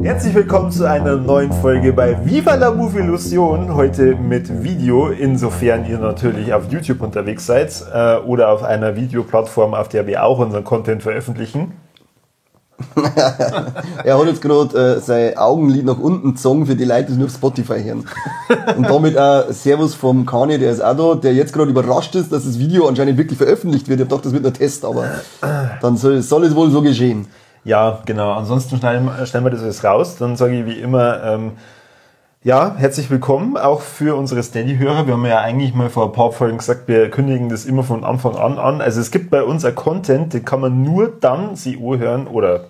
Herzlich willkommen zu einer neuen Folge bei Viva la Movilusion. Heute mit Video, insofern ihr natürlich auf YouTube unterwegs seid oder auf einer Videoplattform, auf der wir auch unseren Content veröffentlichen. Er hat jetzt gerade sein Augenlid nach unten gezogen für die Leute, die nur auf Spotify hören. Und damit auch Servus vom Kani, der ist auch da, der jetzt gerade überrascht ist, dass das Video anscheinend wirklich veröffentlicht wird. Ich hab gedacht, das wird ein Test, aber dann soll es wohl so geschehen. Ja, genau. Ansonsten stellen wir das jetzt raus. Dann sage ich wie immer, ja, herzlich willkommen auch für unsere Steady-Hörer. Wir haben ja eigentlich mal vor ein paar Folgen gesagt, wir kündigen das immer von Anfang an. Also es gibt bei uns ein Content, den kann man nur dann sich anhören oder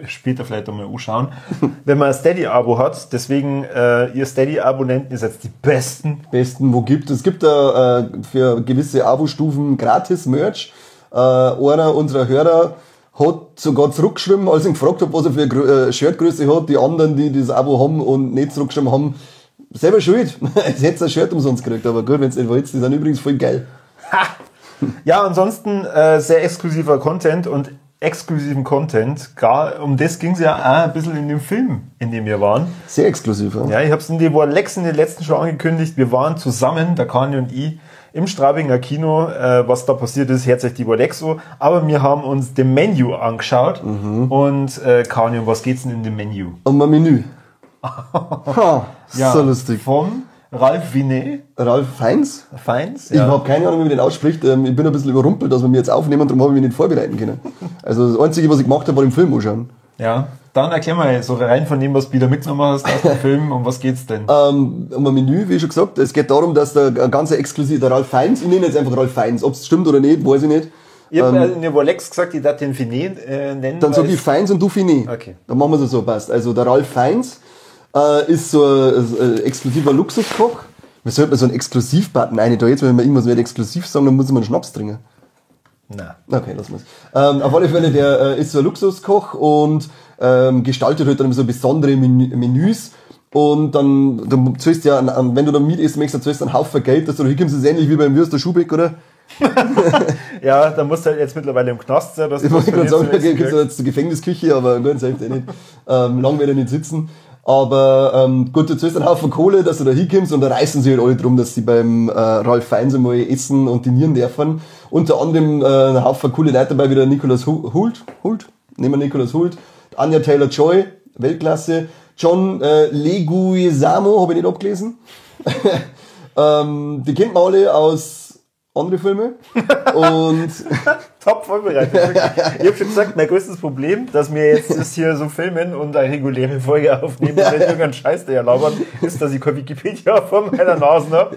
später vielleicht einmal anschauen, wenn man ein Steady-Abo hat. Deswegen, ihr Steady-Abonnenten, ihr seid die Besten. Wo gibt es? Es gibt da für gewisse Abo-Stufen gratis Merch. Einer unserer Hörer hat sogar zurückgeschrieben, als ich ihn gefragt habe, was er für eine Shirtgröße hat. Die anderen, die das Abo haben und nicht zurückgeschrieben haben, selber schuld. Jetzt hättest du ein Shirt umsonst gekriegt, aber gut, wenn es nicht wollt, die sind übrigens voll geil. Ja, ansonsten sehr exklusiver Content und exklusiven Content. Um das ging es ja auch ein bisschen in dem Film, in dem wir waren. Sehr exklusiv, ja. Ja, ich habe es in den letzten schon angekündigt. Wir waren zusammen, der Kani und ich, im Straubinger Kino. Was da passiert ist, hört sich die Lexo. Aber wir haben uns das Menü angeschaut. Und Kani, um was geht's denn in dem Menü? Um ein Menü. Ja, so lustig. Vom Ralf Vinet. Ralf Feins? Feins, ja. Ich habe keine Ahnung, wie man den ausspricht. Ich bin ein bisschen überrumpelt, dass wir mich jetzt aufnehmen, darum habe ich mich nicht vorbereiten können. Also das Einzige, was ich gemacht habe, war den Film anschauen. Ja, dann erklär mal so rein von dem, was du wieder mitgenommen hast aus dem Film, um was geht's denn? Um ein Menü, wie schon gesagt. Es geht darum, dass der ganze exklusiv, der Ralf Feins, ich nenne jetzt einfach Ralf Feins. Ob es stimmt oder nicht, weiß ich nicht. Ich habe in der Lex gesagt, ich darf den Finet nennen. Dann sag ich Feins und du Finet. Okay. Dann machen wir es so, passt. Also der Ralf Feins ist so ein exklusiver Luxuskoch. Wir sollten so einen Exklusivbutton rein da jetzt, wenn wir irgendwas nicht exklusiv sagen, dann muss man einen Schnaps trinken. Nein. Okay, lassen wir es. Auf alle Fälle, der ist so ein Luxuskoch und gestaltet halt dann so besondere Menüs. Und dann zahlst du ja, wenn du da Miet essen möchtest, dann zahlst du einen Haufen Geld, dass du da hinkommst. Das ist ähnlich wie beim Würster Schubeck, oder? Ja, da musst du halt jetzt mittlerweile im Knast sein. Ich wollte gerade sagen, da gibt es jetzt zur Gefängnisküche, aber gut, selbst eh nicht. Lang wird er nicht sitzen. Aber gut, du zahlst einen Haufen Kohle, dass du da hinkommst und da reißen sie halt alle drum, dass sie beim Ralf Feins einmal essen und dinieren dürfen. Unter anderem ein Haufen coole Leute dabei, wie der Nicolas Hult, nehmen wir Nicolas Hult, Anya Taylor-Joy, Weltklasse, John Leguizamo, habe ich nicht abgelesen. Die kennt man alle aus andere Filme. Und top vorbereitet. Ich habe schon gesagt, mein größtes Problem, dass wir jetzt das hier so filmen und eine reguläre Folge aufnehmen und nicht irgendeinen Scheiß der labern, ist, dass ich keine Wikipedia vor meiner Nase habe.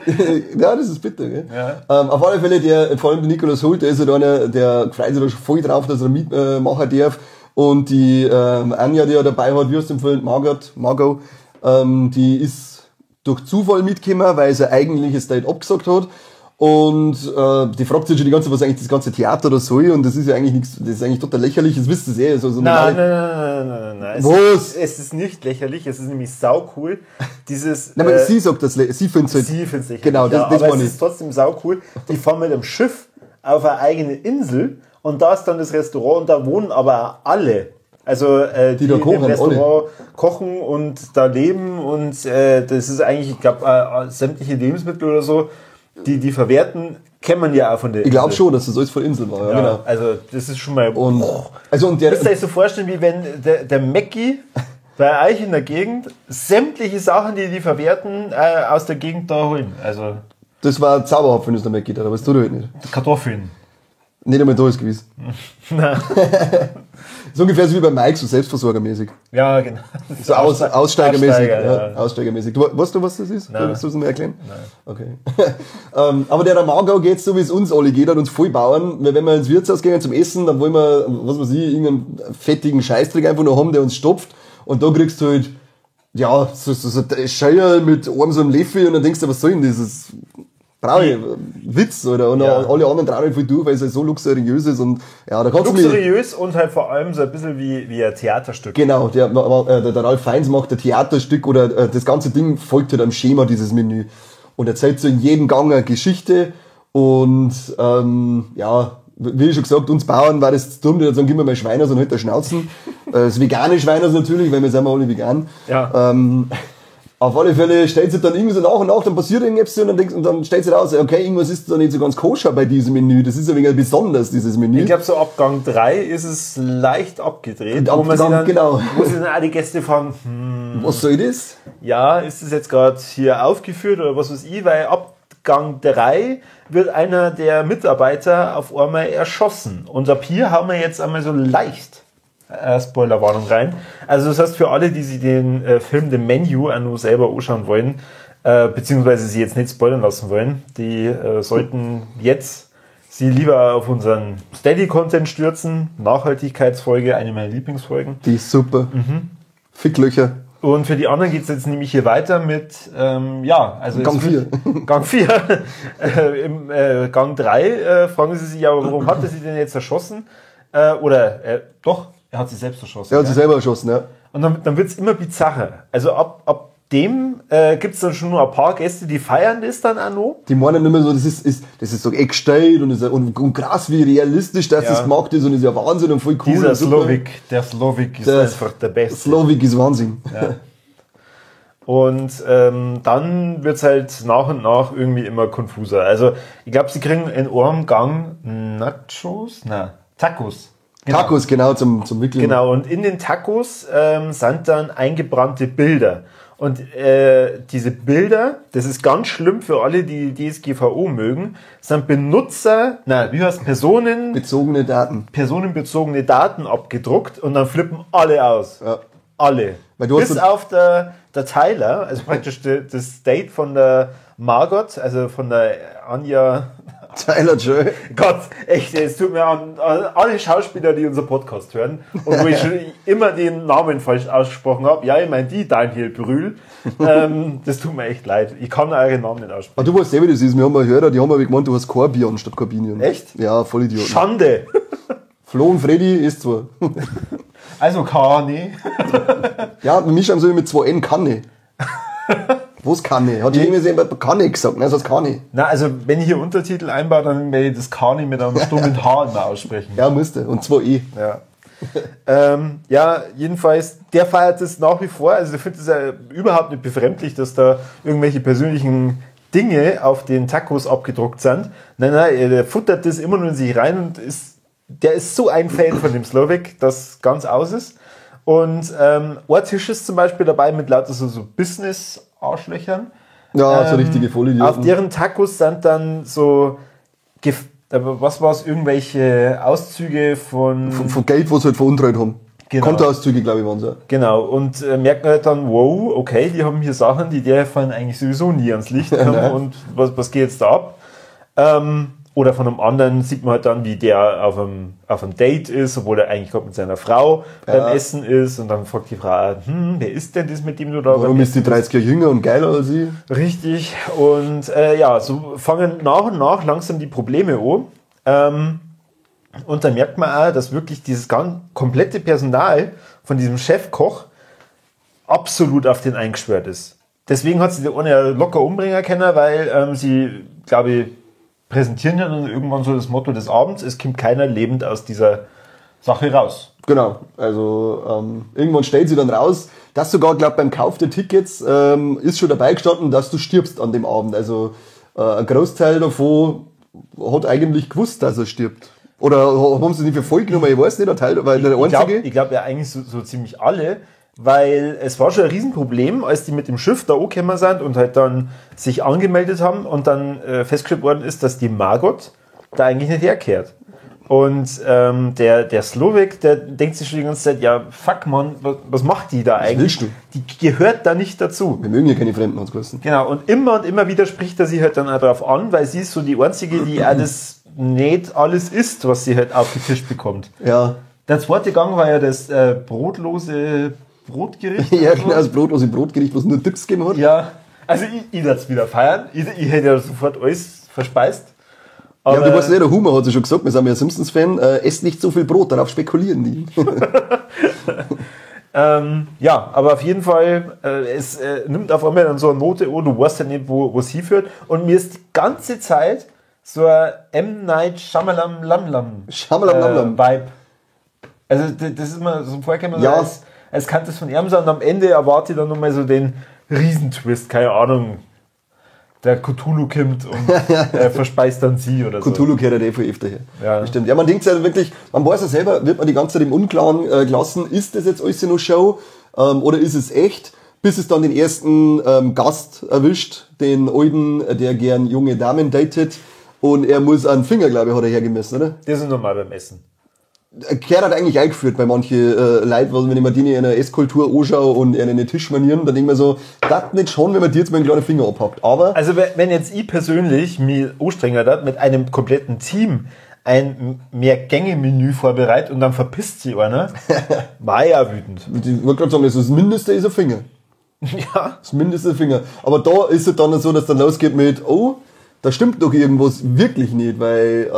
Ja, das ist bitter, gell? Ja. Auf alle Fälle, vor allem der Nicolas Hult, der ist halt einer, der freut sich da schon voll drauf, dass er mitmachen darf. Und die Anja, die er dabei hat, wie hast du empfohlen, Margot, die ist durch Zufall mitgekommen, weil sie eigentlich das Date abgesagt hat. Und die fragt sich schon die ganze Zeit, was eigentlich das ganze Theater da soll. Und das ist ja eigentlich nichts, das ist eigentlich total lächerlich, das wisst ihr eh. So nein. Was? Es ist nicht lächerlich, es ist nämlich sau cool. Dieses, nein, aber sie sagt das, sie findet es halt. Sie findet es lächerlich. Genau, das aber war es nicht. ist trotzdem sau cool. Die fahren mit dem Schiff auf eine eigene Insel und da ist dann das Restaurant und da wohnen aber alle. Also die da kochen, im Restaurant alle kochen und da leben und das ist eigentlich, ich glaube, sämtliche Lebensmittel oder so, die verwerten, kennt man ja auch von der Insel. Ich glaube schon, dass das alles von der Insel war, ja, genau. Also das ist schon mal... Und der, müsst ihr euch so vorstellen, wie wenn der Mackie bei euch in der Gegend sämtliche Sachen, die verwerten, aus der Gegend da holen. Also das war zauberhaft, wenn es da weggeht, aber das tut er halt nicht. Kartoffeln. Nicht einmal da ist gewiss. Nein. So ungefähr so wie bei Mike, so selbstversorgermäßig. Ja, genau. So aussteigermäßig. Ja. Aussteigermäßig. Weißt du, was das ist? Nein. Willst du es mir erklären? Nein. Okay. Aber der Margau geht so, wie es uns alle geht, an uns voll bauen. Weil wenn wir ins Wirtshaus gehen zum Essen, dann wollen wir, was weiß ich, irgendeinen fettigen Scheißdreck einfach noch haben, der uns stopft. Und da kriegst du halt, ja, so Scheier mit einem so einem Löffel und dann denkst du, was soll denn das? brauche ich Witz, oder? Und alle anderen drehen voll durch, weil es halt so luxuriös ist und, ja, da kannst du luxuriös und halt vor allem so ein bisschen wie ein Theaterstück. Genau, der Ralf Fiennes macht ein Theaterstück oder das ganze Ding folgt halt am Schema, dieses Menü. Und erzählt so in jedem Gang eine Geschichte und, wie schon gesagt, uns Bauern war das dumm, die dann sagen, gib mir mal Schweiner, sondern halt der Schnauzen. Das vegane Schweiner natürlich, weil wir sind alle vegan. Ja. Auf alle Fälle stellt sich dann irgendwie so nach und nach, dann passiert irgendwas und dann stellt sich raus, okay, irgendwas ist da nicht so ganz koscher bei diesem Menü. Das ist ein wenig besonders, dieses Menü. Ich glaube, so ab Gang 3 ist es leicht abgedreht, wo sie dann auch die Gäste fragen, was soll das? Ja, ist das jetzt gerade hier aufgeführt oder was weiß ich, weil ab Gang 3 wird einer der Mitarbeiter auf einmal erschossen. Und ab hier haben wir jetzt einmal so leicht Spoilerwarnung rein. Also das heißt, für alle, die sich den Film The Menu auch nur selber anschauen wollen, beziehungsweise sie jetzt nicht spoilern lassen wollen, die sollten jetzt sie lieber auf unseren Steady-Content stürzen. Nachhaltigkeitsfolge, eine meiner Lieblingsfolgen. Die ist super. Ficklöcher. Und für die anderen geht es jetzt nämlich hier weiter mit, also Gang 4. Gang 4. Im Gang 3 fragen sie sich ja, warum hat er sie denn jetzt erschossen? Doch, er hat sie selbst erschossen. Er hat sie selber erschossen, ja. Und dann wird es immer bizarrer. Also ab dem gibt es dann schon nur ein paar Gäste, die feiern das dann auch noch. Die meinen immer so, das ist so gestellt und krass, wie realistisch das gemacht ist und ist ja Wahnsinn und voll cool. Der Slowik ist einfach der Beste. Slowik ist Wahnsinn. Ja. Und dann wird es halt nach und nach irgendwie immer konfuser. Also ich glaube, sie kriegen in einem Gang Tacos. Genau. Tacos, genau, zum Wickeln. Genau, und in den Tacos sind dann eingebrannte Bilder. Und diese Bilder, das ist ganz schlimm für alle, die DSGVO mögen, sind personenbezogene Daten abgedruckt und dann flippen alle aus. Ja. Alle. Bis auf der Tyler, also praktisch das Date von der Margot, also von der Anja Tyler Joy. Gott, echt, es tut mir an alle Schauspieler, die unseren Podcast hören und wo ich schon immer den Namen falsch ausgesprochen habe. Ja, ich meine die Daniel Brühl. Das tut mir echt leid. Ich kann eure Namen nicht aussprechen. Aber du weißt selber, das ist. Wir haben mal Hörer, die haben mal gemeint, du hast Corbion statt Corbinian. Echt? Ja, voll Idiot. Schande. Flo und Freddy ist zwar. Also Kani. Ja, wir mischen so mit 2 N Kanne. Was Kanne? Hat irgendwie jemand Kanne gesagt? Nein, das heißt Kanne. Na, also wenn ich hier Untertitel einbaue, dann werde ich das Kani mit einem stummen H immer aussprechen. Ja, musste. Und 2 E. Ja. Jedenfalls, der feiert das nach wie vor. Also ich finde es ja überhaupt nicht befremdlich, dass da irgendwelche persönlichen Dinge auf den Tacos abgedruckt sind. Nein, der futtert das immer nur in sich rein und der ist so ein Fan von dem Slowik, das ganz aus ist. Und ein Tisch ist zum Beispiel dabei mit lauter so Business-Arschlöchern. Ja, so richtige Vollidioten. Auf deren Tacos sind dann so, was war es, irgendwelche Auszüge von Geld, was sie halt veruntreut haben. Genau. Kontoauszüge, glaube ich, waren sie. Genau, und merken halt dann, wow, okay, die haben hier Sachen, die fallen eigentlich sowieso nie ans Licht kommen und was geht jetzt da ab? Oder von einem anderen sieht man halt dann, wie der auf einem Date ist, obwohl er eigentlich gerade mit seiner Frau beim Essen ist. Und dann fragt die Frau, wer ist denn das, mit dem du da Warum ist die 30 Jahre jünger und geiler als sie? Richtig. Und so fangen nach und nach langsam die Probleme an. Und dann merkt man auch, dass wirklich dieses komplette Personal von diesem Chefkoch absolut auf den eingeschwört ist. Deswegen hat sie den eine locker umbringen können, weil sie, glaube ich, präsentieren ja dann irgendwann so das Motto des Abends, es kommt keiner lebend aus dieser Sache raus. Genau, also irgendwann stellt sie dann raus, dass sogar, glaube beim Kauf der Tickets ist schon dabei gestanden, dass du stirbst an dem Abend. Also ein Großteil davon hat eigentlich gewusst, dass er stirbt. Oder haben sie es nicht für voll genommen, ich weiß nicht, der Teil, weil der Einzige... Ich glaube ja eigentlich so ziemlich alle, weil es war schon ein Riesenproblem, als die mit dem Schiff da angekommen sind und halt dann sich angemeldet haben und dann festgestellt worden ist, dass die Margot da eigentlich nicht herkehrt. Und der Slowik, der denkt sich schon die ganze Zeit, ja fuck man, was macht die da eigentlich? Die gehört da nicht dazu. Wir mögen ja keine Fremden uns kosten. Genau, und immer wieder spricht er sie halt dann auch darauf an, weil sie ist so die Einzige, die alles nicht alles isst, was sie halt aufgetischt bekommt. Ja. Der zweite Gang war ja das brotlose Brotgericht. Ja, genau, das brotlose Brotgericht, was nur Tipps gegeben hat. Ja, also ich werde es wieder feiern. Ich hätte ja sofort alles verspeist. Ja, aber du weißt nicht, der Humor hat ja schon gesagt, wir sind ja Simpsons-Fan, esst nicht so viel Brot, darauf spekulieren die. Ja, aber auf jeden Fall, es nimmt auf einmal dann so eine Note, oh, du weißt ja nicht, wo es hinführt. Und mir ist die ganze Zeit so ein M. Night Shyamalan Vibe. Also das ist immer so vorgekommen, ja. als kann das von ihm sein und am Ende erwarte ich dann nochmal so den Riesentwist, keine Ahnung. Der Cthulhu kommt und verspeist dann sie oder so. Cthulhu kehrt ja voll öfter her. Ja. Das stimmt. Ja, man denkt ja wirklich, man weiß ja selber, wird man die ganze Zeit im Unklaren gelassen, ist das jetzt alles nur Show oder ist es echt? Bis es dann den ersten Gast erwischt, den alten, der gern junge Damen datet und er muss einen Finger, glaube ich, hat er hergemessen, oder? Das ist normal beim Essen. Kehrt hat eigentlich eingeführt bei manchen Leuten, weil wenn ich mir die in einer Esskultur anschaue und in eine Tischmanieren, dann denke ich mir so, das nicht schon, wenn man dir jetzt mal einen kleinen Finger abhackt. Aber also wenn jetzt ich persönlich mich anstrengen würde, mit einem kompletten Team ein Mehrgänge-Menü vorbereitet und dann verpisst sie einer, war ja wütend. Ich wollte gerade sagen, das Mindeste ist ein Finger. Ja. Das Mindeste ist ein Finger. Aber da ist es dann so, dass dann losgeht mit, oh, da stimmt doch irgendwas wirklich nicht, weil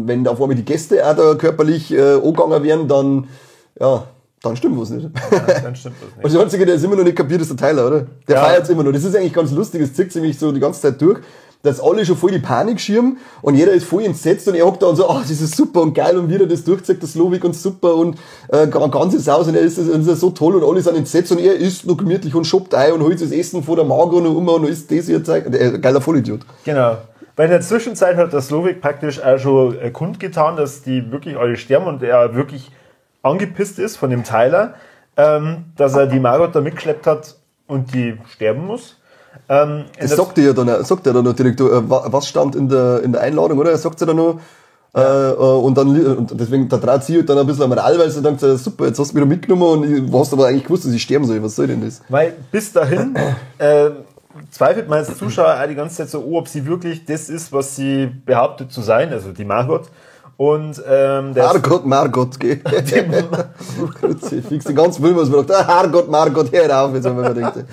wenn auf einmal die Gäste auch da körperlich angegangen werden, dann stimmt was nicht. Ja, dann stimmt was nicht. Und der Einzige, der es immer noch nicht kapiert, ist der Tyler, oder? Der feiert es immer noch. Das ist eigentlich ganz lustig, es zieht sich mich so die ganze Zeit durch, dass alle schon voll die Panik schirmen und jeder ist voll entsetzt und er hockt da und so, das ist super und geil und wie er das durchzieht, der Slowik und super und ganzes Haus und er ist so toll und alle sind entsetzt und er isst noch gemütlich und schoppt ein und holt das Essen vor der Mager und noch isst das hier Zeug. Geiler Vollidiot. Genau. Weil in der Zwischenzeit hat der Slowik praktisch auch schon kundgetan, dass die wirklich alle sterben und er wirklich angepisst ist von dem Tyler, dass er die Margot da mitgeschleppt hat und die sterben muss. Das sagt er dann noch direkt, was stand in der Einladung, oder? Er sagt ja dann noch, und deswegen, da dreht sie halt dann ein bisschen am Moral, weil sie denkt, super, jetzt hast du mich da mitgenommen und du hast aber eigentlich gewusst, dass ich sterben soll, was soll denn das? Weil bis dahin, zweifelt man als Zuschauer auch die ganze Zeit so, ob sie wirklich das ist, was sie behauptet zu sein, also die Margot. Und Margot, geh. Fix den ganzen Film, was man sagt, Margot, hör auf, jetzt haben wir gedacht.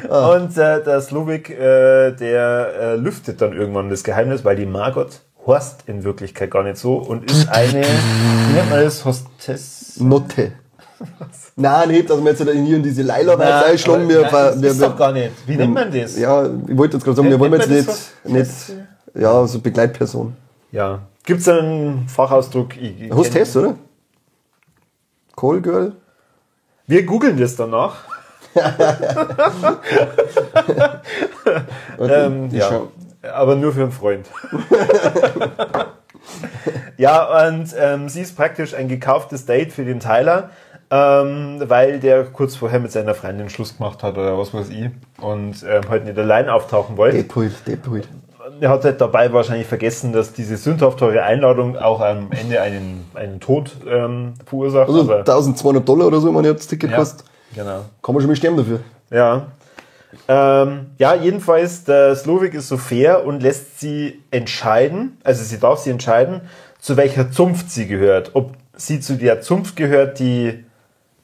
Und der Slowik, der lüftet dann irgendwann das Geheimnis, weil die Margot heißt in Wirklichkeit gar nicht so und ist eine, wie nennt man das, Hostess? Notte. Nein, nicht, dass wir jetzt hier in diese Leila einschlagen. Das ist doch gar nicht. Wie nennt man das? Ja, ich wollte jetzt gerade sagen, wir wollen jetzt nicht ja, so Begleitperson. Ja. Gibt es einen Fachausdruck? Hostess, oder? Callgirl? Wir googeln das danach. Ja, aber nur für einen Freund. Ja, und sie ist praktisch ein gekauftes Date für den Tyler, weil der kurz vorher mit seiner Freundin Schluss gemacht hat oder was weiß ich und halt nicht allein auftauchen wollte. Deppult. Er hat halt dabei wahrscheinlich vergessen, dass diese sündhaft teure Einladung auch am Ende einen Tod verursacht. Also $1.200 oder so, wenn ihr das Ticket kostet. Genau. Kann man schon mal sterben dafür. Ja. Ja, jedenfalls, der Slowik ist so fair und lässt sie entscheiden, also sie darf sie entscheiden, zu welcher Zunft sie gehört. Ob sie zu der Zunft gehört, die,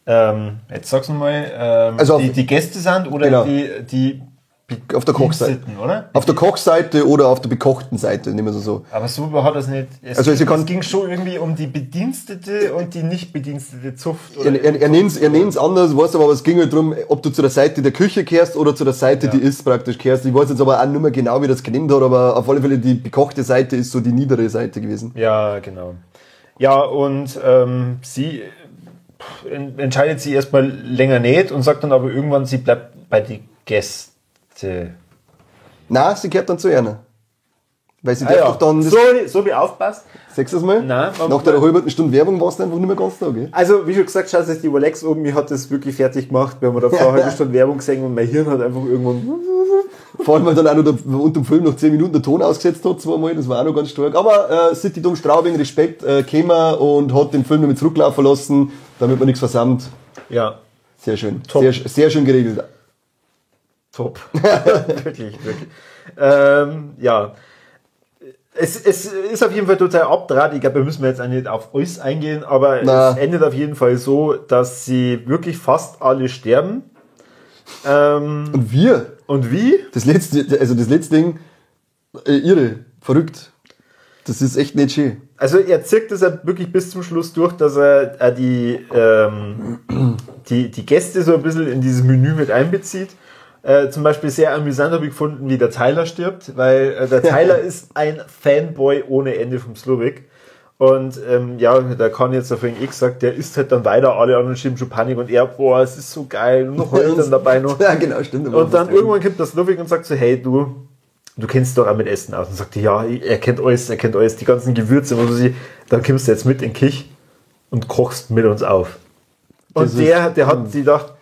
jetzt sag's nochmal, also die Gäste sind oder genau. die auf der Kochseite, oder? Auf der Kochseite oder auf der bekochten Seite, nehmen wir so. Aber so hat das nicht. Es ging schon irgendwie um die Bedienstete und die nicht bedienstete Zucht. Oder er nennt's anders, weißt aber es ging halt darum, ob du zu der Seite der Küche kehrst oder zu der Seite, die ist praktisch kehrst. Ich weiß jetzt aber auch nicht mehr genau, wie das genannt hat, aber auf alle Fälle die bekochte Seite ist so die niedere Seite gewesen. Ja, genau. Ja, und sie entscheidet sich erstmal länger nicht und sagt dann aber irgendwann, sie bleibt bei den Gästen. Nein, sie gehört dann zu einer. Weil sie darf doch dann... So wie aufpasst. Sagst du das mal? Nein. Nach der halben Stunde Werbung war es einfach nicht mehr ganz da, gell? Also, wie schon gesagt, schaut euch die Rolex um, mir hat das wirklich fertig gemacht. Wir haben da vor einer halben Stunde Werbung gesehen und mein Hirn hat einfach irgendwann... Vor allem, weil dann auch noch unter dem Film noch 10 Minuten der Ton ausgesetzt hat, zweimal, das war auch noch ganz stark. Aber City Dom Straubing, Respekt, käme und hat den Film damit zurücklaufen lassen, damit man nichts versammelt. Ja. Sehr schön. Top. Sehr schön geregelt. Top. Wirklich. Ja. Es ist auf jeden Fall total abdraht. Ich glaube, wir müssen jetzt auch nicht auf alles eingehen, aber es endet auf jeden Fall so, dass sie wirklich fast alle sterben. Und wir? Und wie? Das letzte Ding, irre. Verrückt. Das ist echt nicht schön. Also er zirkt das halt wirklich bis zum Schluss durch, dass er die Gäste so ein bisschen in dieses Menü mit einbezieht. Zum Beispiel sehr amüsant habe ich gefunden, wie der Tyler stirbt, weil der Tyler ist ein Fanboy ohne Ende vom Slowik. Und der kann jetzt auf den X sagt, der isst halt dann weiter, alle anderen schieben schon Panik und er, boah, es ist so geil, und noch heult dann dabei noch. Ja, genau, stimmt. Und dann irgendwann kommt der Slowik und sagt so, hey, du kennst doch auch mit Essen aus. Und sagt, ja, er kennt alles, die ganzen Gewürze. Und so, dann kommst du jetzt mit in die Küche und kochst mit uns auf. Und der hat sich gedacht,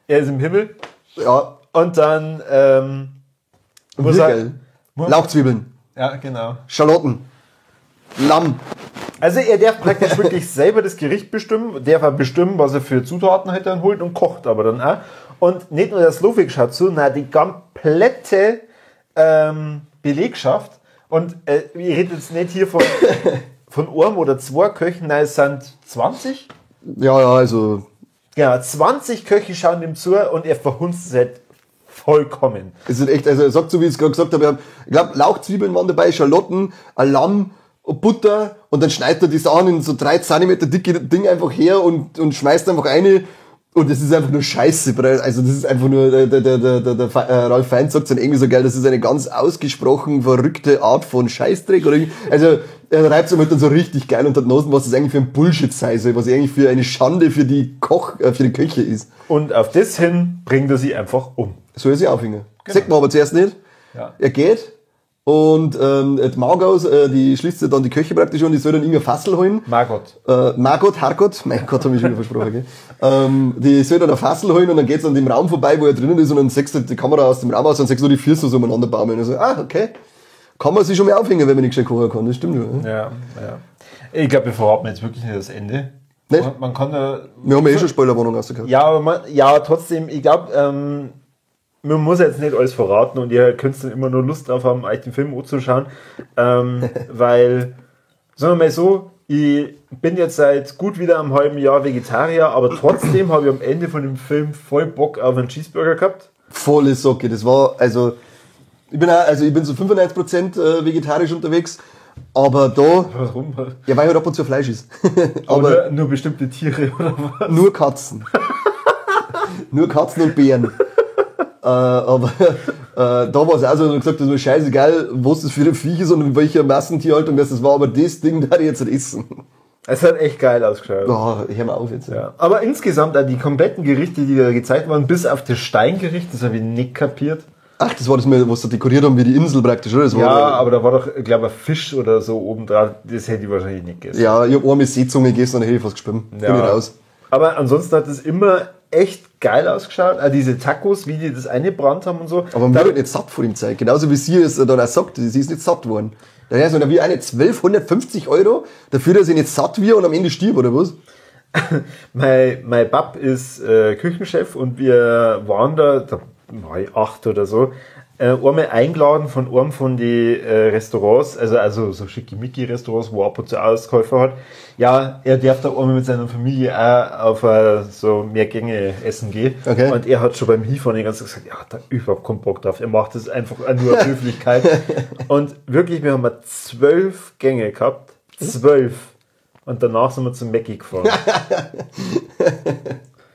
er ist im Himmel. Ja. Und dann muss er... Lauchzwiebeln. Ja, genau. Schalotten. Lamm. Also er darf praktisch wirklich selber das Gericht bestimmen, darf er bestimmen, was er für Zutaten halt dann holt und kocht aber dann auch. Und nicht nur der Slowik schaut zu, nein, die komplette Belegschaft. Und ich rede jetzt nicht hier von einem oder zwei Köchen, nein, es sind 20. Ja, also... Ja, 20 Köche schauen ihm zu und er verhunzt es halt vollkommen. Es ist echt, also er sagt so, wie ich es gerade gesagt habe, ich glaube, Lauchzwiebeln waren dabei, Schalotten, ein Lamm, Butter und dann schneidet er die Sachen in so 3 cm dicke Ding einfach her und schmeißt einfach eine und das ist einfach nur Scheiße. Also das ist einfach nur, der Ralf Feind sagt es dann irgendwie so geil, das ist eine ganz ausgesprochen verrückte Art von Scheißdreck. Oder also er reibt es halt dann so richtig geil unter den Nosen, was das eigentlich für ein Bullshit sei soll, was eigentlich für eine Schande für die Köche ist. Und auf das hin bringt er sie einfach um. Soll er sie aufhängen. Genau. Sagt man aber zuerst nicht. Ja. Er geht und die Margot, die schließt dann die Köche praktisch an, die soll dann irgendein Fassel holen. Hargott, mein Gott, hab ich schon wieder versprochen, gell? Die soll dann ein Fassel holen und dann geht's an dem Raum vorbei, wo er drinnen ist und dann sechst du die Kamera aus dem Raum aus und sechst du die Füße so umeinander baumeln. Und so, okay. Kann man sich schon mal aufhängen, wenn man nicht schnell kochen kann, das stimmt schon. Ja. Ich glaube, wir verraten jetzt wirklich nicht das Ende. Nicht? Man kann da... Wir haben ja schon Spoilerwarnung rausgehört. Ja, aber trotzdem, ich glaube, man muss jetzt nicht alles verraten und ihr könnt dann immer nur Lust drauf haben, euch den Film anzuschauen, weil, sagen wir mal so, ich bin jetzt seit gut wieder einem halben Jahr Vegetarier, aber trotzdem habe ich am Ende von dem Film voll Bock auf einen Cheeseburger gehabt. Volle Socke, das war, also, ich bin so 95% vegetarisch unterwegs, aber da... Warum? Ja, weil halt ab und zu Fleisch ist. aber nur bestimmte Tiere, oder was? Nur Katzen. Nur Katzen und Bären. Aber da war es auch so, gesagt, das war scheißegal, was das für ein Viech ist und in welcher Massentierhaltung das war, aber das Ding da jetzt nicht essen. Es hat echt geil ausgeschaut. Oh, hör mal auf jetzt. Ja. Aber insgesamt, die kompletten Gerichte, die da gezeigt waren, bis auf das Steingericht, das habe ich nicht kapiert. Ach, das war das, was sie dekoriert haben wie die Insel praktisch, oder? Das war aber da war doch, ich glaube, ein Fisch oder so oben drauf, das hätte ich wahrscheinlich nicht gegessen. Ja, ich habe eine Seezunge gegessen und dann hätte ich fast geschwommen. Ja. Bin ich raus. Aber ansonsten hat es immer echt geil ausgeschaut. Auch diese Tacos, wie die das eingebrannt haben und so. Aber man wird nicht satt vor dem Zeug. Genauso wie sie es dann auch sagt, sie ist nicht satt worden. Da heißt es wie eine 1250 € dafür, dass sie nicht satt wird und am Ende stirbt, oder was? mein Bab ist Küchenchef und wir waren da war ich 8 oder so, einmal eingeladen von einem von die Restaurants, also so schickimicki-Restaurants, wo ab und zu Auskäufer hat. Ja, er darf da einmal mit seiner Familie auch auf so mehr Gänge essen gehen. Okay. Und er hat schon beim Hinfahren die ganze Zeit gesagt, ja, da überhaupt keinen Bock drauf. Er macht das einfach nur auf Höflichkeit. Und wirklich, wir haben 12 Gänge gehabt. 12. Und danach sind wir zum Mäcki gefahren.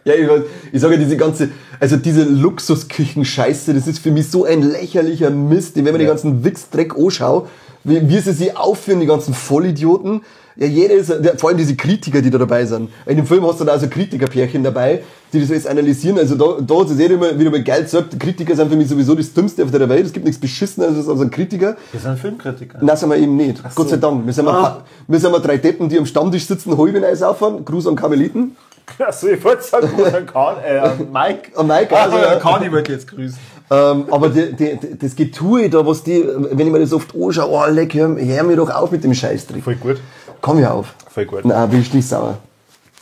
Ja, ich sage diese Luxusküchen-Scheiße, das ist für mich so ein lächerlicher Mist, wenn man die ganzen Wichsdreck anschaut, wie sie sich aufführen, die ganzen Vollidioten. Ja, jeder ist, vor allem diese Kritiker, die da dabei sind. In dem Film hast du da also Kritikerpärchen dabei, die das jetzt analysieren. Also da ist es immer, wie du mal geil sagt, Kritiker sind für mich sowieso das Dümmste auf der Welt. Es gibt nichts Beschissenes als ein Kritiker. Wir sind Filmkritiker. Nein, sind wir eben nicht. So. Gott sei Dank. Wir sind mal 3 Deppen, die am Stammtisch sitzen, halben Eis auffahren. Gruß an Karmeliten. Achso, ich wollte sagen, Gruß an Mike. An Mike, also. Kani wollte jetzt grüßen. Aber das Getue da, was die, wenn ich mir das oft anschaue, oh leck, hör mir doch auf mit dem Scheißdreck. Voll gut. Komm ja auf. Voll gut. Nein, bin ich nicht sauer.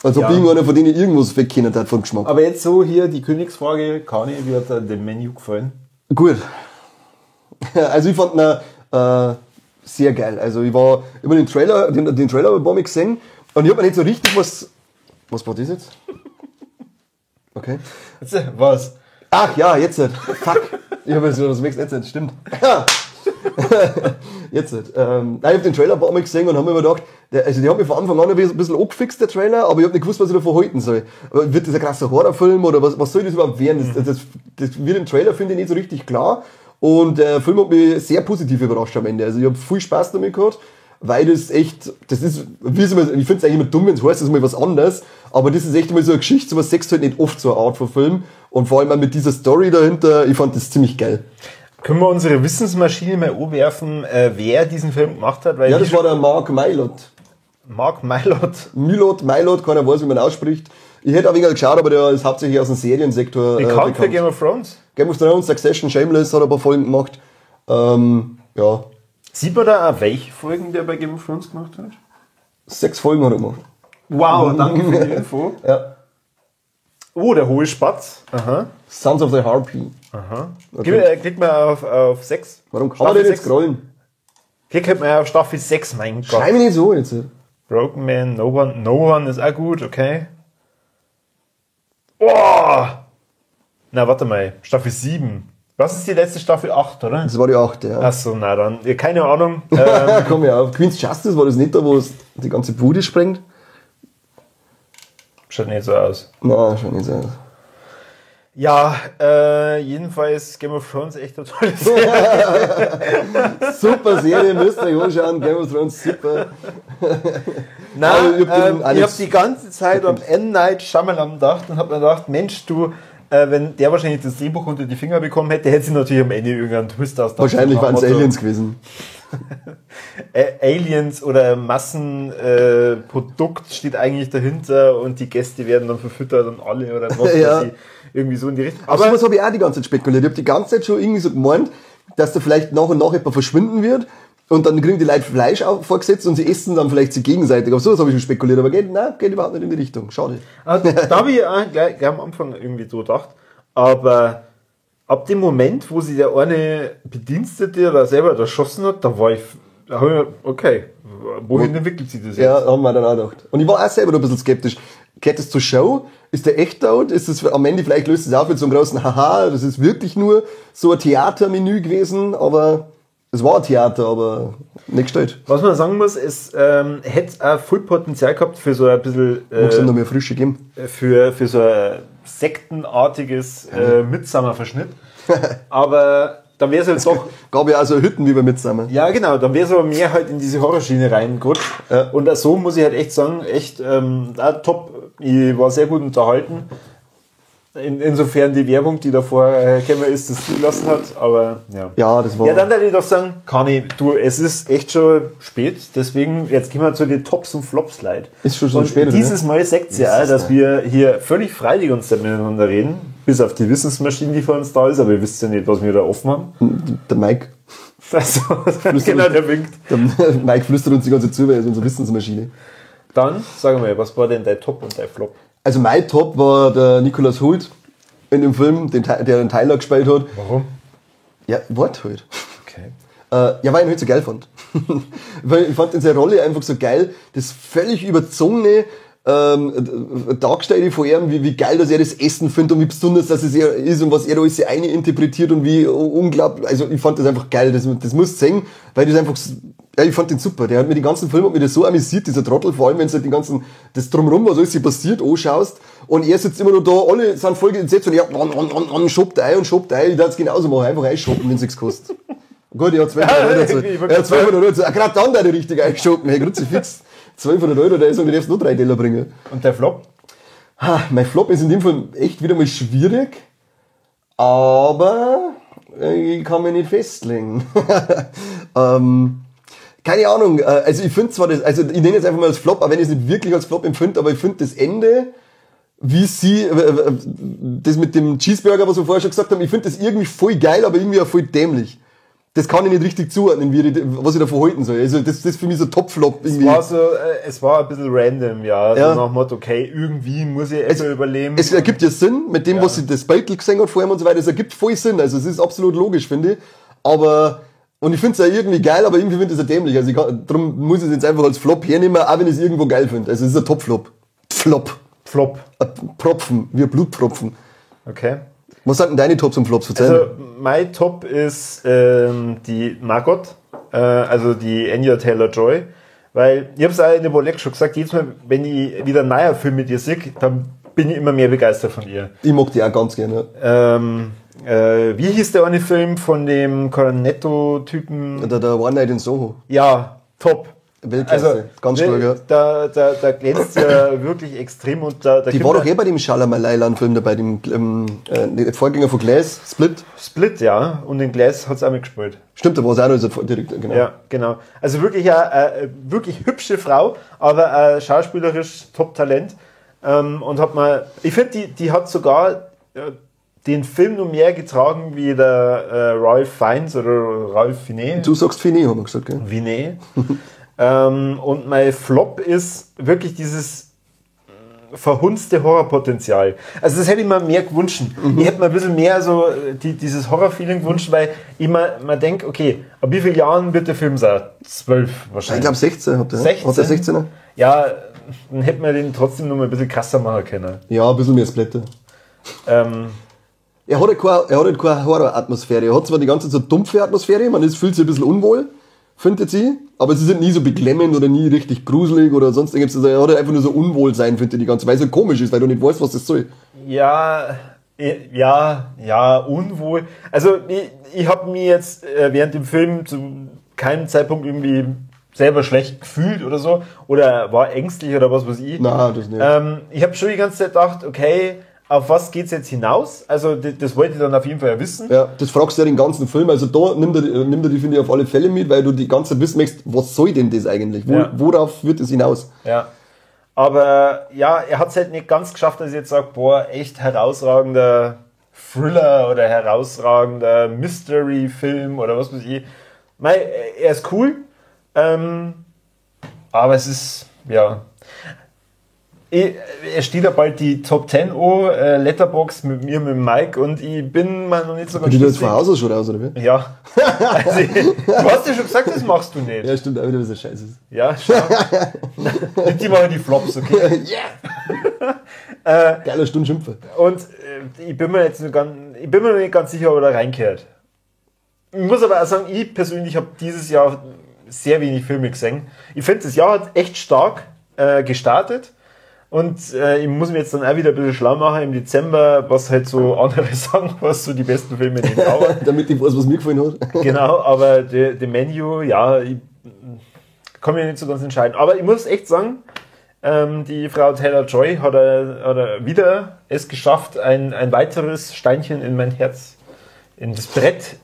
Als ob irgendeiner von denen irgendwas wegkennen hat von Geschmack. Aber jetzt so hier die Königsfrage, Kani, wie hat dir dem Menü gefallen? Gut. Also ich fand ihn sehr geil. Also ich war immer den Trailer ein paar Mal gesehen und ich habe mir nicht so richtig was war das jetzt? Okay. Was? Ach ja, jetzt nicht. Fuck. Ich habe jetzt was nächstes jetzt nicht. Stimmt. Jetzt nicht. Nein, ich habe den Trailer ein paar Mal gesehen und habe mir gedacht, der hat mich von Anfang an ein bisschen angefixt, der Trailer, aber ich habe nicht gewusst, was ich davon halten soll. Wird das ein krasser Horrorfilm oder was soll das überhaupt werden? Das wird im Trailer, finde ich, nicht so richtig klar. Und der Film hat mich sehr positiv überrascht am Ende. Also ich habe viel Spaß damit gehabt, weil das echt, das ist, ich finde es eigentlich immer dumm, wenn es heißt, das ist mal was anderes, aber das ist echt mal so eine Geschichte, sowas sagst du halt nicht oft, so eine Art von Film. Und vor allem auch mit dieser Story dahinter, ich fand das ziemlich geil. Können wir unsere Wissensmaschine mal anwerfen, wer diesen Film gemacht hat? Weil ja, das war der Mark Mylod. Mark Mylod? Mylod, keiner weiß, wie man ausspricht. Ich hätte auch weniger geschaut, aber der ist hauptsächlich aus dem Seriensektor bekannt. Für Game of Thrones? Game of Thrones, Succession, Shameless hat er ein paar Folgen gemacht. Ja. Sieht man da auch, welche Folgen der bei Game of Thrones gemacht hat? 6 Folgen hat er gemacht. Wow, danke für die Info. Ja. Oh, der hohe Spatz. Aha. Sons of the Harpy. Aha. Okay. Klick mal auf 6. Warum kann man denn jetzt scrollen? Klick mal auf Staffel 6, mein Gott. Schreib mich nicht so jetzt. Broken Man, No One ist auch gut, okay. Oh! Na, warte mal. Staffel 7. Was ist die letzte Staffel? 8, oder? Das war die 8, ja. Achso, na dann. Keine Ahnung. Komm ja auf. Queen's Justice war das nicht da, wo es die ganze Bude sprengt? Schaut nicht so aus. Nein, schaut nicht so aus. Ja, jedenfalls Game of Thrones echt eine tolle Serie. Super Serie, müsst ihr euch anschauen. Game of Thrones, super. Nein, ich habe die ganze Zeit am M. Night Shyamalan gedacht und habe mir gedacht, Mensch, du, wenn der wahrscheinlich das Drehbuch unter die Finger bekommen hätte, hätte sie natürlich am Ende irgendeinen Twist aus. Wahrscheinlich waren es Aliens gewesen. Aliens oder Massenprodukt steht eigentlich dahinter und die Gäste werden dann verfüttert und alle oder was ja. Irgendwie so in die Richtung. Aber sowas habe ich auch die ganze Zeit spekuliert. Ich habe die ganze Zeit schon irgendwie so gemeint, dass da vielleicht nach und nach jemand verschwinden wird und dann kriegen die Leute Fleisch vorgesetzt und sie essen dann vielleicht sie gegenseitig. Auf sowas habe ich schon spekuliert, aber geht überhaupt nicht in die Richtung. Schade. Da habe ich auch gleich am Anfang irgendwie so gedacht, aber ab dem Moment, wo sie der eine Bedienstete da selber erschossen hat, da habe ich okay, wohin entwickelt sich das jetzt? Ja, haben wir dann auch gedacht. Und ich war auch selber noch ein bisschen skeptisch. Gehört das zur Show? Ist der echt tot? Ist das am Ende, vielleicht löst es auf mit so einem großen Haha, das ist wirklich nur so ein Theatermenü gewesen, aber es war ein Theater, aber nicht gestellt. Was man sagen muss, es hätte auch voll Potenzial gehabt für so ein bisschen Magst du noch mehr Frische geben? Für so ein sektenartiges Midsommar-Verschnitt. Aber dann wäre es halt doch... Gab ja auch so Hütten wie bei Midsommar. Ja, genau. Dann wäre es aber mehr halt in diese Horrorschiene reingerutscht. Ja. Und so muss ich halt echt sagen, echt top. Ich war sehr gut unterhalten. Insofern die Werbung, die davor gekommen ist, das zugelassen hat. Aber ja. Ja, das war... Ja, dann würde ich doch sagen, Kani, es ist echt schon spät. Deswegen, jetzt gehen wir zu den Tops und Flops leid. Ist schon spät, dieses Mal sagt es ja, dass wir hier völlig freilich uns miteinander reden. Bis auf die Wissensmaschine, die für uns da ist, aber ihr wisst ja nicht, was wir da offen haben. Der Mike. Also, genau, der winkt. Der Mike flüstert uns die ganze Zeit zu, weil er ist unsere Wissensmaschine. Dann, sag mal, was war denn dein Top und dein Flop? Also mein Top war der Nicolas Hoult in dem Film, der den Tyler gespielt hat. Warum? Ja, Wort halt. Okay. Ja, weil ich ihn halt so geil fand. Weil ich fand in seiner Rolle einfach so geil, das völlig überzogene Dargestellte von ihm, wie geil, dass er das Essen findet und wie besonders das ist und was er da alles eine interpretiert und wie unglaublich, also ich fand das einfach geil, das musst du sehen, weil das einfach, ja, ich fand den super, der hat mir die ganzen Filme, hat mir das so amüsiert, dieser Trottel, vor allem wenn du halt das drumherum, was alles hier passiert, anschaust und er sitzt immer nur da, alle sind voll entsetzt und er schobt ein, ich darf es genauso machen, einfach einschoppen, wenn es nichts kostet. Gut, er hat 1200 Euro, gerade dann der richtig eingeschoben, hey, grüezi fix. 1200 Euro, da ist und du darfst nur 3 Teller bringen. Und der Flop? Mein Flop ist in dem Fall echt wieder mal schwierig, aber ich kann mich nicht festlegen. Keine Ahnung, also ich finde zwar also ich nenne jetzt einfach mal als Flop, auch wenn ich es nicht wirklich als Flop empfinde, aber ich finde das Ende, wie sie, das mit dem Cheeseburger, was wir vorher schon gesagt haben, ich finde das irgendwie voll geil, aber irgendwie auch voll dämlich. Das kann ich nicht richtig zuordnen, was ich davon halten soll. Also das ist für mich so Top-Flop irgendwie. Es war ein bisschen random, ja. So nach dem Motto, okay, irgendwie muss ich überleben. Es ergibt ja Sinn, mit dem, was sie das Beutel gesehen hat vor ihm und so weiter, es ergibt voll Sinn. Also es ist absolut logisch, finde ich. Aber, und ich finde es ja irgendwie geil, aber irgendwie finde ich es ja dämlich. Also darum muss ich es jetzt einfach als Flop hernehmen, auch wenn ich es irgendwo geil finde. Also es ist ein Top-Flop. Flop. Flop. Ein Propfen, wie ein Blutpropfen. Okay. Was sind denn deine Tops und Flops? Also, mein Top ist die Margot, also die Anya Taylor-Joy. Weil, ich hab's auch in der Bolek schon gesagt, jedes Mal, wenn ich wieder einen neuen Film mit ihr sehe, dann bin ich immer mehr begeistert von ihr. Ich mag die auch ganz gerne. Wie hieß der eine Film von dem Cornetto-Typen? Der One Night in Soho. Ja, top. Weltklasse, Also, ganz stark, ja. Da glänzt ja wirklich extrem. Und die war doch bei dem Shyamalan-Film dabei, dem Vorgänger von Glass, Split. Split, ja. Und in Glass hat es auch mitgespielt. Stimmt, da war es auch noch direkt, genau. Ja, genau. Also wirklich eine wirklich hübsche Frau, aber schauspielerisch Top-Talent. Und ich finde, die hat sogar den Film noch mehr getragen wie der Ralph Fiennes oder Ralph Fiennes. Du sagst Fiennes, haben wir gesagt, gell? Fiennes. Und mein Flop ist wirklich dieses verhunzte Horrorpotenzial. Also das hätte ich mir mehr gewünscht. Ich hätte mir ein bisschen mehr so dieses Horrorfeeling gewünscht, weil ich man denkt, okay, ab wie vielen Jahren wird der Film sein? 12 wahrscheinlich. Ich glaube 16 hat der. 16? Hat der 16er? Ja, dann hätte man den trotzdem noch mal ein bisschen krasser machen können. Ja, ein bisschen mehr Splatter. Er hat keine Horroratmosphäre. Er hat zwar die ganze Zeit so dumpfe Atmosphäre, man fühlt sich ein bisschen unwohl, findet sie, aber sie sind nie so beklemmend oder nie richtig gruselig oder sonst irgendwas. Also er hat einfach nur so Unwohlsein, findet die ganze, weil es so komisch ist, weil du nicht weißt, was das soll. Ja, unwohl. Also ich habe mich jetzt während dem Film zu keinem Zeitpunkt irgendwie selber schlecht gefühlt oder so oder war ängstlich oder was weiß ich. Nein, das nicht. Ich habe schon die ganze Zeit gedacht, okay, auf was geht's jetzt hinaus? Also das wollte ich dann auf jeden Fall ja wissen. Ja, das fragst du ja den ganzen Film. Also da nimmt er die, finde ich, auf alle Fälle mit, weil du die ganze Zeit wissen möchtest, was soll denn das eigentlich? Worauf wird es hinaus? Ja. Aber ja, er hat es halt nicht ganz geschafft, dass ich jetzt sage, boah, echt herausragender Thriller oder herausragender Mystery-Film oder was weiß ich. Er ist cool, aber es ist, ja... Es steht ja bald die Top 10 an, Letterboxd mit mir, mit Mike und ich bin mal noch nicht so ganz schlüssig. Du jetzt von Haus aus schon raus, oder wie? Ja. Also, du hast ja schon gesagt, das machst du nicht. Ja, stimmt, auch wieder, was ein Scheiß ist. Ja, schau. Die machen die Flops, okay? Yeah! Geiler Stunde Schimpfe. Und ich bin mir noch nicht ganz sicher, ob er da reinkehrt. Ich muss aber auch sagen, ich persönlich habe dieses Jahr sehr wenig Filme gesehen. Ich finde, das Jahr hat echt stark gestartet. Und ich muss mir jetzt dann auch wieder ein bisschen schlau machen im Dezember, was halt so andere sagen, was so die besten Filme in den Jahr waren. Damit ich weiß, was mir gefallen hat. Genau, aber der Menu, ja, ich kann mich nicht so ganz entscheiden. Aber ich muss echt sagen, die Frau Taylor-Joy hat wieder es geschafft, ein weiteres Steinchen in mein Herz, in das Brett,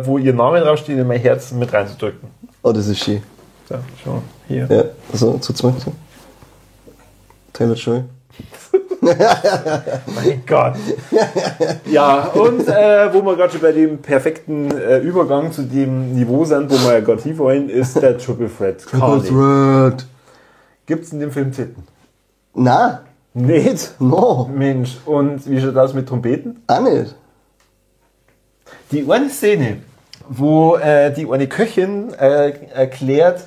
wo ihr Name draufsteht, in mein Herz mit reinzudrücken. Oh, das ist schön. So, schau, hier. Ja, also zu zweit. Taylor-Joy. Mein Gott. Ja, und wo wir gerade schon bei dem perfekten Übergang zu dem Niveau sind, wo wir ja gerade hin wollen, ist der Triple Threat. Triple Threat. Gibt's in dem Film Titten? Nein. Nicht? No. Mensch, und wie schaut das mit Trompeten? Auch nicht. Die eine Szene, wo die eine Köchin erklärt,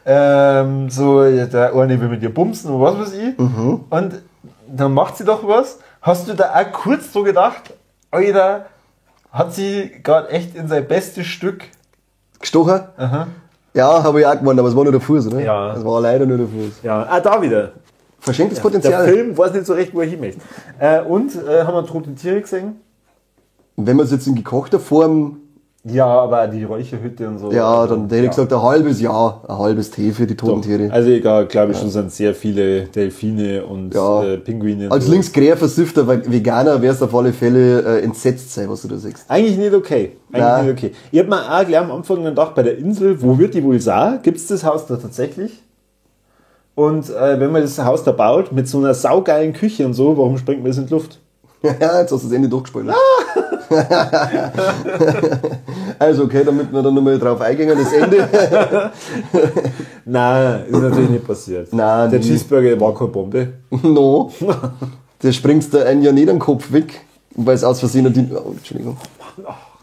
so, der eine will mit dir bumsen oder was weiß ich. Mhm. Und dann macht sie doch was. Hast du da auch kurz so gedacht, Alter, hat sie gerade echt in sein bestes Stück gestochen? Aha. Ja, habe ich auch gemeint, aber es war nur der Fuß, oder? Ja. Es war leider nur der Fuß. Ja, da wieder. Verschenktes Potenzial. Der Film weiß nicht so recht, wo er hin möchte. Und haben wir tote Tiere gesehen? Wenn man es jetzt in gekochter Form... Ja, aber die Räucherhütte und so. Ja, dann hätte ich gesagt, ein halbes Tee für die toten Tiere. Also egal, glaube ich schon, sind sehr viele Delfine und Pinguine. Als linksquer versiffter Veganer wärst du auf alle Fälle entsetzt sein, was du da sagst. Eigentlich nicht okay. Nicht okay. Ich habe mir auch gleich am Anfang gedacht, bei der Insel, wo wird die wohl sein? Gibt es das Haus da tatsächlich? Und wenn man das Haus da baut, mit so einer saugeilen Küche und so, warum springt man das in die Luft? Ja, jetzt hast du das Ende durchgespoilert. Also, okay, damit wir dann nochmal drauf eingehen, das Ende. Nein, ist natürlich nicht passiert. Nein, der Cheeseburger war keine Bombe. No. Der springst da ein Jahr nicht am Kopf weg, weil es aus Versehen... Oh, Entschuldigung.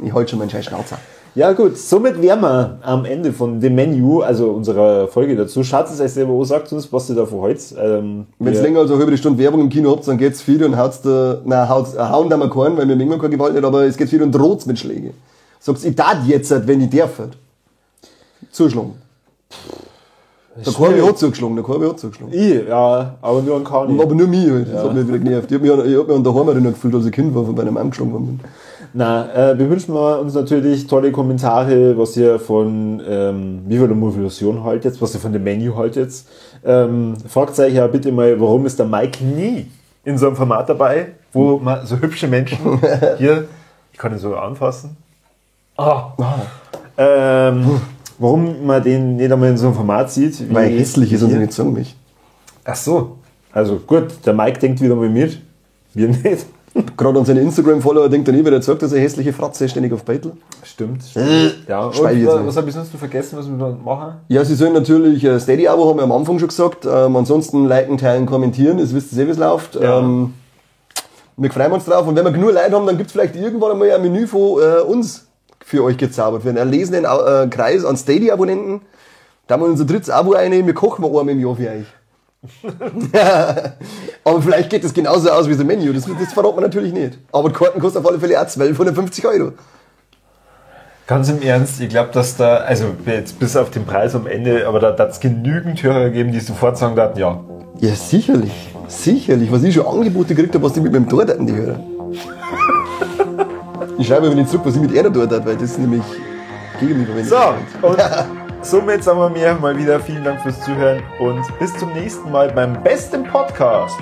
Ich halte schon meinen scheiß Schnauzer. Ja gut, somit wären wir am Ende von dem Menü, also unserer Folge dazu. Schaut es euch selber an, sagt uns, was ihr da von heute. Wenn ihr länger als eine halbe Stunde Werbung im Kino habt, dann geht's viel und hauen da mal keinen, weil wir mögen keine Gewalt nicht, aber es geht viel und droht's mit Schläge. Sagt's, ich tat jetzt, wenn ich darf. Zuschlagen. Der Korbi hat zugeschlagen, Ich, ja, aber nur an Kani. Aber nur mich halt, das hat mich wieder genervt. Ich hab mich an der Heimat gefühlt, als ich Kind war, von meinem angeschlagen worden bin. Na, wir wünschen uns natürlich tolle Kommentare, was ihr von Viva la Movilusion haltet, was ihr von dem Menü haltet. Fragt euch ja bitte mal, warum ist der Mike nie in so einem Format dabei, wo man so hübsche Menschen hier, ich kann ihn sogar anfassen, warum man den nicht einmal in so einem Format sieht. Weil er hässlich ist und sie nicht sagen mich. Ach so, also gut, der Mike denkt wieder mal mit, wir nicht. Gerade an seine Instagram-Follower denkt er nie, weil er sagt, dass er hässliche Fratze ist, ständig auf Beitel. Stimmt. Ja, und was habe ich sonst noch vergessen, was wir da machen? Ja, sie sollen natürlich Steady-Abo, haben wir am Anfang schon gesagt. Ansonsten liken, teilen, kommentieren, das wisst ihr, wie es läuft. Ja. Wir freuen uns drauf und wenn wir genug Leute haben, dann gibt es vielleicht irgendwann einmal ein Menü von uns für euch gezaubert. Für einen erlesenen Kreis an Steady-Abonnenten. Da haben wir unser drittes Abo einnehmen, wir kochen mal einmal im Jahr für euch. Aber vielleicht geht das genauso aus wie das Menü, das verraten wir natürlich nicht. Aber die Karten kosten auf alle Fälle auch 1250 €. Ganz im Ernst, ich glaube, dass da, also jetzt bis auf den Preis am Ende, aber da hat es genügend Hörer gegeben, die sofort sagen daten, ja. Ja, sicherlich. Was ich schon Angebote gekriegt habe, was die mit meinem Tor hatten, die Hörer. Ich schreibe mir nicht zurück, was ich mit einer dort hat, weil das ist nämlich gegen mich verwendet. So, und somit sagen wir mir mal wieder vielen Dank fürs Zuhören und bis zum nächsten Mal beim besten Podcast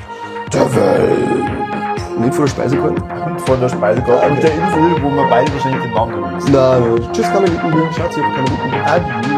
der Welt. Nicht von der Speisekarte? Und von der Speisekarte und der Insel, wo wir beide wahrscheinlich den Namen wissen. Nein, tschüss, Karmeliten. Schaut sich auf Karmeliten. Adieu.